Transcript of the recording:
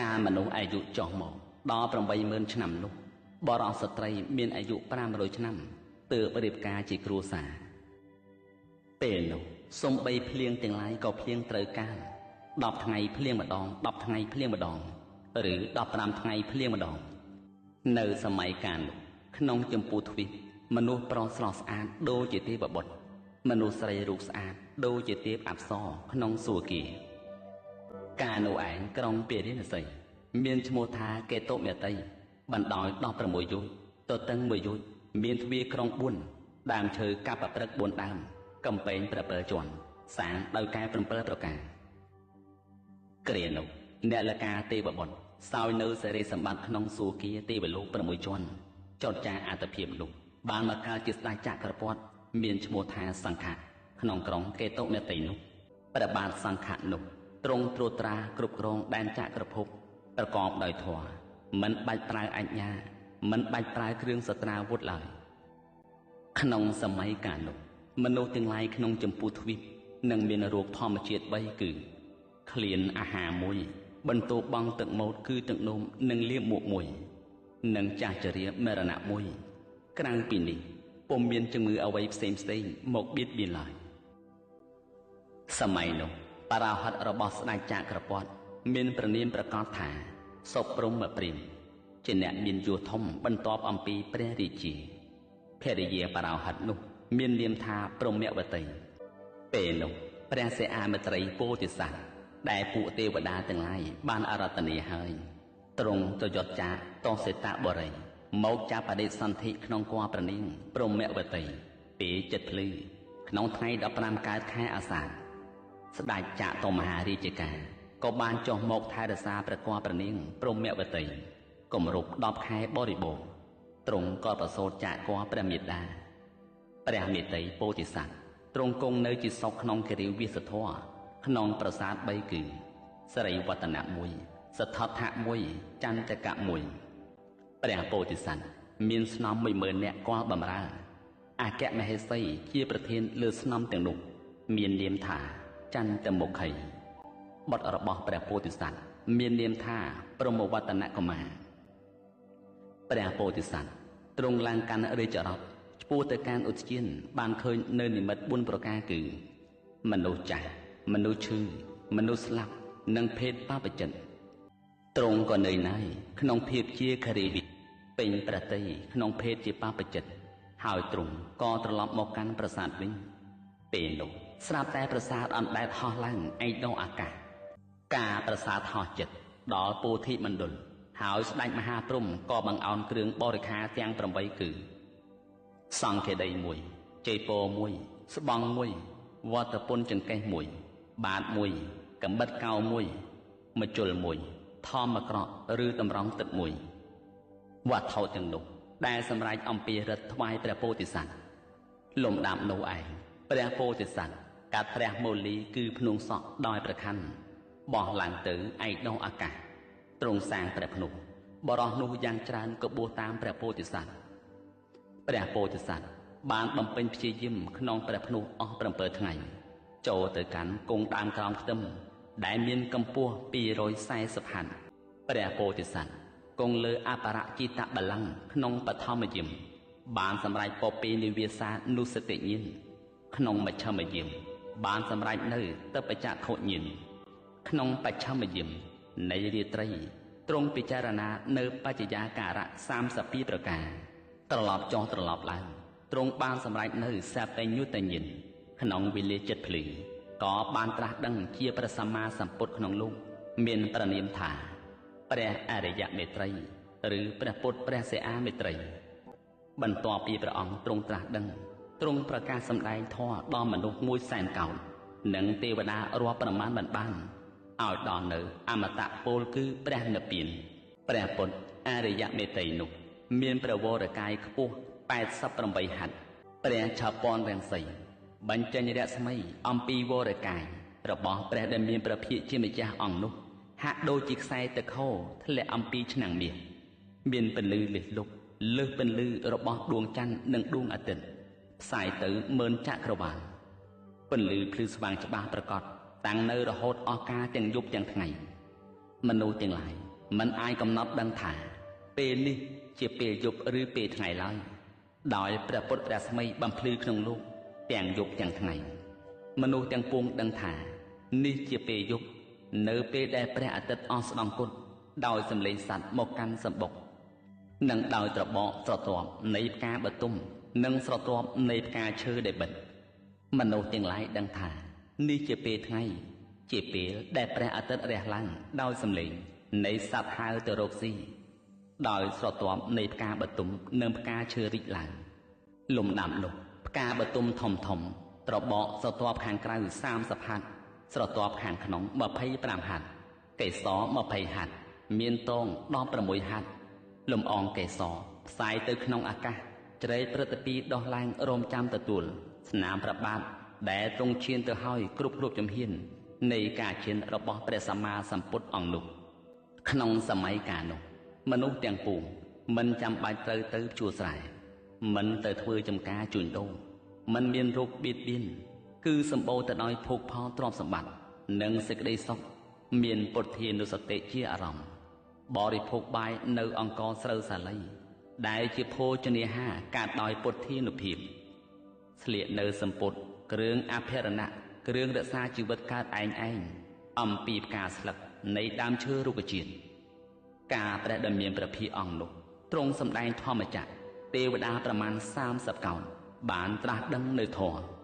ការមនុស្សអាយុចុះមកដល់80000ឆ្នាំនោះបរិសុទ្ធស្ត្រីមានអាយុ500ឆ្នាំទើបរៀបការជាគ្រួសារពេលនោះសំបីភ្លៀងទាំងឡាយក៏ភ្លៀងត្រូវកាល10ថ្ងៃភ្លៀងម្ដង10ថ្ងៃភ្លៀងម្ដងឬ15ថ្ងៃភ្លៀងម្ដងនៅសម័យកាលនោះក្នុងចម្ពោះទ្វីបមនុស្សប្រុសស្រស់ស្អាតដូចជាទេវបុត្រមនុស្សស្រីរូបស្អាតដូចជាទេពអប្សរក្នុងសួគ៌កាលនោះឯងក្រុងពារាណសីមានឈ្មោះថាកេតុមេតីបណ្ដោយ16យុទ្ធទទឹង1យុទ្ធមានទ្វារក្រុង4ដើមឈើកាប់ប្រព្រឹក4ដើមកំពែង7ជាន់សាងដោយកែ7ប្រការគ្រានោះអ្នកលកាទេវបុត្រសោយនៅសេរីសម្បត្តិក្នុងសួគ៌ទេវលោក6ជាន់ចតចាអត្តភាពនោះបានមកកើតជាស្ដេចចក្រពត្តិមានឈ្មោះថាសង្ខៈក្នុងក្រុងកេតុមេតីនោះព្រះបាទសង្ខៈនោះទ្រង់ត្រួតត្រាគ្រប់គ្រងដែនចក្រភពប្រកបដោយធម៌មិនបាច់ប្រើអញ្ញាមិនបាច់ប្រើគ្រឿងសត្រាវុធឡើយក្នុងសម័យកាលនោះមនុស្សទាំងឡាយក្នុងចម្ពោះទ្វីបនឹងមានរោគធម្មជាតិ3គឺឃ្លានអាហារ1បន្ទោបង់ទឹកម៉ូតគឺទឹកនោមនិងលាបមួក1និងចាស់ជរាមរណៈ1ក្រៅពីនេះពុំមានជំងឺអ្វីផ្សេងមកបៀតបៀនឡើយសម័យនោះបរាហិតរបស់ស្ដេចចក្រពត្តិមានព្រះនាមប្រកាសថាសុព្រហ្មព្រាហ្មណ៍ជាអ្នកមានយសធំបន្ទាប់អំពីព្រះរាជាភរិយាបរាហិតនោះមាននាមថាព្រហ្មវតីពេលនោះព្រះសិអាមិត្រីពោធិសត្វដែលពួកទេវតាទាំងឡាយបានអារាធនាហើយទ្រង់ទៅយត់ចាកតសេតបរិយមកចាប់បដិសន្ធិក្នុងគភ៌ព្រះនាងព្រហ្មវតីពេលចិត្តភ្លឺក្នុងថ្ងៃ15កើតខែអាសាឍស្ដេចចតុមហារាជការក៏បានចុះមកថែរក្សាព្រះគភ៌ព្រះនាងព្រហ្មវតីគម្រប់10ខែបរិបូរណ៍ទ្រង់ក៏ប្រសូតចាកគភ៌ព្រះមេដាព្រះមេតីពោធិសត្វទ្រង់គង់នៅជាសុខក្នុងគិរីវាសធរក្នុងប្រាសាទ3គឺសិរីវឌ្ឍនៈ1សទ្ធដ្ឋៈ1ចន្ទកៈ1ព្រះពោធិសត្វមានស្នំ10000នាក់គាល់បម្រើអគ្គមហេសីជាប្រធានលើស្នំទាំងនោះមាននាមថាចន្ទមុខីបុត្ររបស់ព្រះពោធិសត្វមាននាមថាព្រហ្មវឌ្ឍនកុមារព្រះពោធិសត្វទ្រង់ឡើងកាន់រាជរដ្ឋឆ្ពោះទៅកាន់ឧទ្យានបានឃើញនៅនិមិត្ត4ប្រការគឺមនុស្សចាស់មនុស្សឈឺមនុស្សស្លាប់និងភេទបព្វជិតទ្រង់ក៏នៅណៃក្នុងភាពជាខរិវិពេញប្រតិក្នុងភេទជាបព្វជិតហើយទ្រង់ក៏ត្រឡប់មកកាន់ប្រាសាទវិញពេលនោះស្រាប់តែប្រាសាទអណ្ដែតហោះឡើងឯកនៅអាកាសការប្រាសាទហោះចិត្តដល់ពោធិមណ្ឌលហើយស្ដេចមហាព្រហ្មក៏បង្អោនគ្រឿងបរិខារទាំង8គឺសង្ឃេដី1ជ័យពរ1ស្បង់1វត្តពុនចង្កេះ1បាត1កំបិតកោ1មជុល1ធម្មក្រក់ឬតម្រង់ទឹក1វត្ថុទាំងនោះដែលសម្រេចអំពីរិទ្ធថ្វាយព្រះពោធិសត្វលំដាប់នោះឯងព្រះពោធិសត្វកាត់ព្រះមូលីគឺភ្នំសក់ដោយប្រខ័ណ្ឌបោះឡើងទៅឯកនៅអាកាសទ្រង់សាងព្រះភ្នំបរោះនោះយ៉ាងច្រើនក៏បួសតាមព្រះពោធិសត្វព្រះពោធិសត្វបានបំពេញព្យាយាមក្នុងព្រះភ្នំអស់7ថ្ងៃចូលទៅកាន់គង់ដើមក្រោមខ្ទឹមដែលមានកម្ពស់240ហត្ថព្រះពោធិសត្វគង់លើអបរជិតបល្ល័ង្កក្នុងបឋមយាមបានសម្រេចពពីនិវាសានុសតិញាណក្នុងមជ្ឈមយាមបានសម្រេចនៅតបចក្ខុញាណក្នុងបច្ឆមយាមនៃរាត្រីទ្រង់ពិចារណានៅបច្ចយាការៈ32ប្រការត្រឡប់ចុះត្រឡប់ឡើងទ្រង់បានសម្រេចនៅសបញ្ញុតញាណក្នុងវិលាចិត្តភ្លឺក៏បានត្រាស់ដឹងជាព្រះសម្មាសម្ពុទ្ធក្នុងលោកមានព្រះនាមថាព្រះអរិយមេត្រីឬព្រះពុទ្ធព្រះសិអាមេត្រីបន្ទាប់ពីព្រះអង្គទ្រង់ត្រាស់ដឹងទ្រង់ប្រកាសសម្ដែងធម៌ដល់មនុស្ស100,000កោណនិងទេវតារាប់ប្រមាណមិនបានឲ្យដល់នៅអមតៈពលគឺព្រះនិព្វានព្រះពុទ្ធអរិយមេត្រីនោះមានព្រះវរកាយខ្ពស់88ហត្ថព្រះឆាពនរាំងសីបញ្ចេញរស្មីអំពីវរកាយរបស់ព្រះដែលមានព្រះភិក្ខជាម្ចាស់អង្គនោះហាក់ដូចជាខ្សែទឹកហូរធ្លាក់អំពីឆ្នាំងមាសមានពន្លឺលិះលុបលើសពន្លឺរបស់ដួងច័ន្ទនិងដួងអាទិត្យផ្សាយទៅមើលចក្រវាឡពន្លឺភ្លឺស្វាងច្បាស់ប្រកបតាំងនៅរហូតអស់កាលទាំងយប់ទាំងថ្ងៃមនុស្សទាំងឡាយ มันอายกำนับดังถาពេលនេះជាពេលយប់ឬពេលថ្ងៃឡើយដោយព្រះពុទ្ធរស្មីបំភ្លឺក្នុងលោកទាំងយប់ទាំងថ្ងៃមនុស្សទាំងពួងដឹងថានេះជាពេលយប់នៅពេលដែលព្រះអាទិត្យអស្ដង្គគត់ដោយសម្លេងសត្វមកកាន់សម្បុកនិងដោយត្របកស្រទាប់នៃផ្កាបទុមនិងស្រទាប់នៃផ្កាឈើដែលបិទមនុស្សទាំងឡាយដឹងថានេះជាពេលថ្ងៃជាពេលដែលព្រះអាទិត្យរះឡើងដោយសម្លេងនៃសត្វហៅទៅរកស៊ីដោយស្រទាប់នៃផ្កាបទុមនិងផ្កាឈើរីកឡើងលំដាប់នោះផ្កាបទុមធំធំត្របកស្រទាប់ខាងក្រៅ30ហត្ថស្រទាប់ខាងក្នុង25ហត្ថកេសរ20ហត្ថមានតង16ហត្ថលំអងកេសរផ្សាយទៅក្នុងអាកាសជ្រែកព្រឹត្តិពីរដោះឡើងរំចាំទទួលស្នាមព្រះបាទដែលទ្រង់ឈានទៅហើយគ្រប់ជំហាននៃការឈានរបស់ព្រះសម្មាសម្ពុទ្ធអង្គនោះក្នុងសម័យកាលនោះមនុស្សទាំងពួងមិនចាំបាច់ត្រូវទៅជួស្រែមិនទៅធ្វើចំការជួញដូរមិនមានរោគបៀតបៀនគឺសម្បូរទៅដោយភោគផលទ្រព្យសម្បត្តិនិងសេចក្តីសុខមានពុទ្ធានុសតិជាអារម្មណ៍បរិភោគបាយនៅអង្គរស្រូវសាលីដែលជាភោជនាហារកើតដោយពុទ្ធានុភាពស្លៀកនៅសម្ពុតគ្រឿងអភិរណៈគ្រឿងរក្សាជីវិតកើតឯងអំពីផ្កាស្លឹកនៃដើមឈើរុក្ខជាតិការព្រះដ៏មានព្រះភិក្ខអង្គនោះទ្រង់សម្ដែងធម្មចក្រទេវតាប្រមាណ30កោណបានត្រាស់ដឹងនៅធម៌